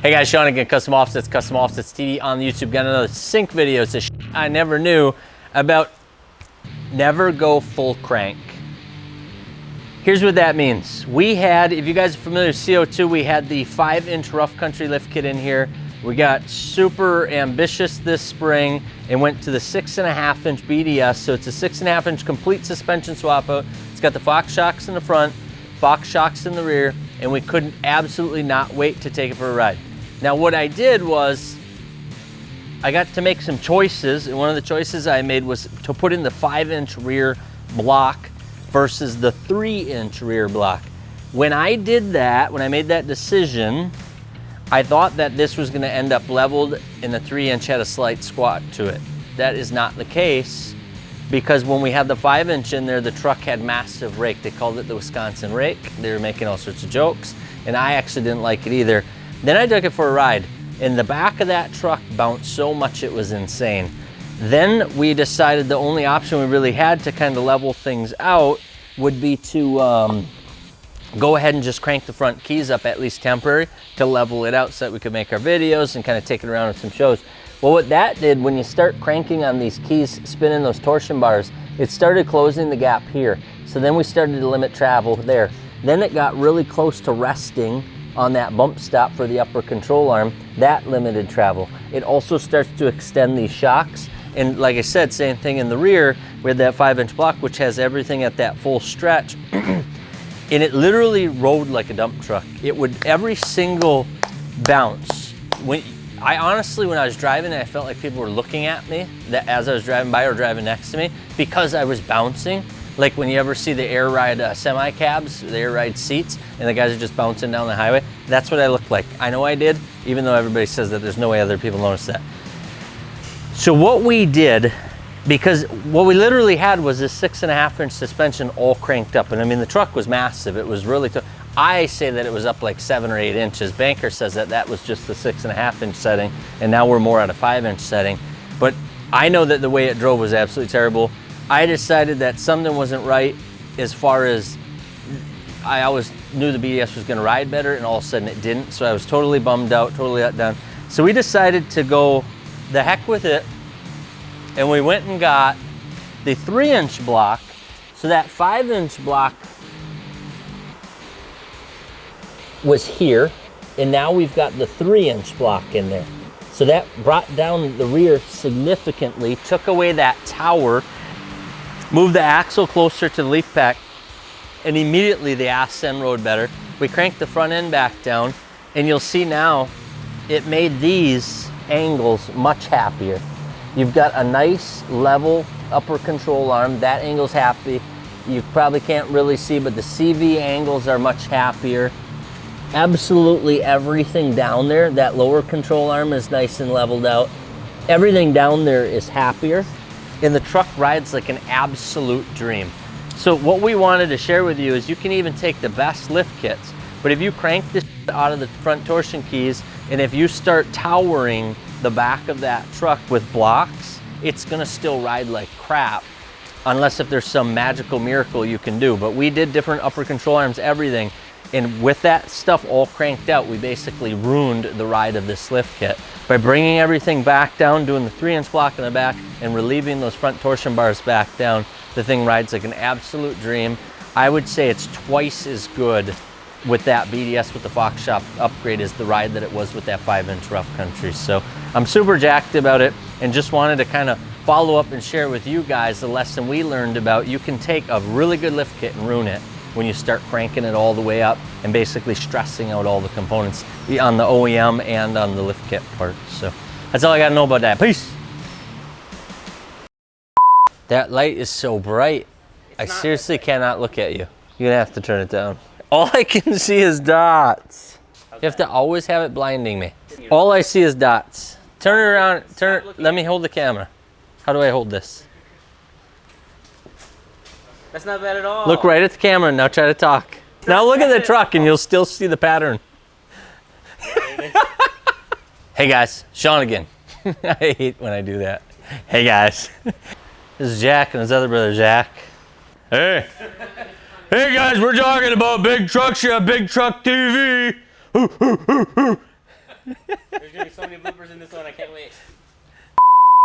Hey guys, Sean again, Custom Offsets TV on the YouTube. Got another sync video. It's a I never knew about. Never go full crank. Here's what that means. We had, if you guys are familiar with CO2, we had the 5-inch rough country lift kit in here. We got super ambitious this spring and went to the 6.5-inch BDS. So it's a 6.5-inch complete suspension swap out. It's got the Fox shocks in the front, Fox shocks in the rear, and we couldn't absolutely not wait to take it for a ride. Now what I did was, I got to make some choices, and one of the choices I made was to put in the 5-inch rear block versus the 3-inch rear block. When I did that, when I made that decision, I thought that this was gonna end up leveled and the 3-inch had a slight squat to it. That is not the case, because when we had the 5-inch in there, the truck had massive rake. They called it the Wisconsin rake. They were making all sorts of jokes, and I actually didn't like it either. Then I took it for a ride, and the back of that truck bounced so much it was insane. Then we decided the only option we really had to kind of level things out would be to go ahead and just crank the front keys up, at least temporary, to level it out so that we could make our videos and kind of take it around with some shows. Well, what that did, when you start cranking on these keys, spinning those torsion bars, it started closing the gap here. So then we started to limit travel there. Then it got really close to resting on that bump stop for the upper control arm. That limited travel. It also starts to extend these shocks. And like I said, same thing in the rear. We had that 5-inch block, which has everything at that full stretch. And it literally rode like a dump truck. It would, every single bounce. I honestly, when I was driving, I felt like people were looking at me that as I was driving by or driving next to me, because I was bouncing. Like when you ever see the air ride semi cabs, the air ride seats, and the guys are just bouncing down the highway. That's what I looked like. I know I did, even though everybody says that there's no way other people notice that. So what we did, because what we literally had was this 6.5-inch suspension all cranked up. And I mean, the truck was massive. It was really tough. I say that it was up like 7 or 8 inches. Banker says that that was just the 6.5-inch setting, and now we're more at a 5-inch setting. But I know that the way it drove was absolutely terrible. I decided that something wasn't right as far as, I always knew the BDS was gonna ride better, and all of a sudden it didn't. So I was totally bummed out, totally let down. So we decided to go the heck with it, and we went and got the 3-inch block. So that 5-inch block was here, and now we've got the 3-inch block in there. So that brought down the rear significantly, took away that tower, moved the axle closer to the leaf pack, and immediately the ass end rode better. We cranked the front end back down, and you'll see now it made these angles much happier. You've got a nice level upper control arm. That angle's happy. You probably can't really see, but the CV angles are much happier. Absolutely everything down there, that lower control arm is nice and leveled out. Everything down there is happier, and the truck rides like an absolute dream. So what we wanted to share with you is you can even take the best lift kits, but if you crank this out of the front torsion keys, and if you start towering the back of that truck with blocks, it's gonna still ride like crap, unless if there's some magical miracle you can do. But we did different upper control arms, everything. And with that stuff all cranked out, we basically ruined the ride of this lift kit. By bringing everything back down, doing the 3-inch block in the back, and relieving those front torsion bars back down, the thing rides like an absolute dream. I would say it's twice as good with that BDS with the Fox shop upgrade as the ride that it was with that 5-inch rough country. So I'm super jacked about it, and just wanted to kind of follow up and share with you guys the lesson we learned about you can take a really good lift kit and ruin it when you start cranking it all the way up and basically stressing out all the components on the OEM and on the lift kit part. So that's all I gotta know about that. Peace. That light is so bright. I seriously cannot look at you. You're gonna have to turn it down. All I can see is dots. You have to always have it blinding me. All I see is dots. Turn it around, turn it, let me hold the camera. How do I hold this? That's not bad at all. Look right at the camera and now try to talk. Now look at the truck and you'll still see the pattern. Hey guys, Sean again. I hate when I do that. Hey guys. This is Jack and his other brother, Jack. Hey. Hey guys, we're talking about big trucks here on Big Truck TV. There's gonna be so many bloopers in this one, I can't wait.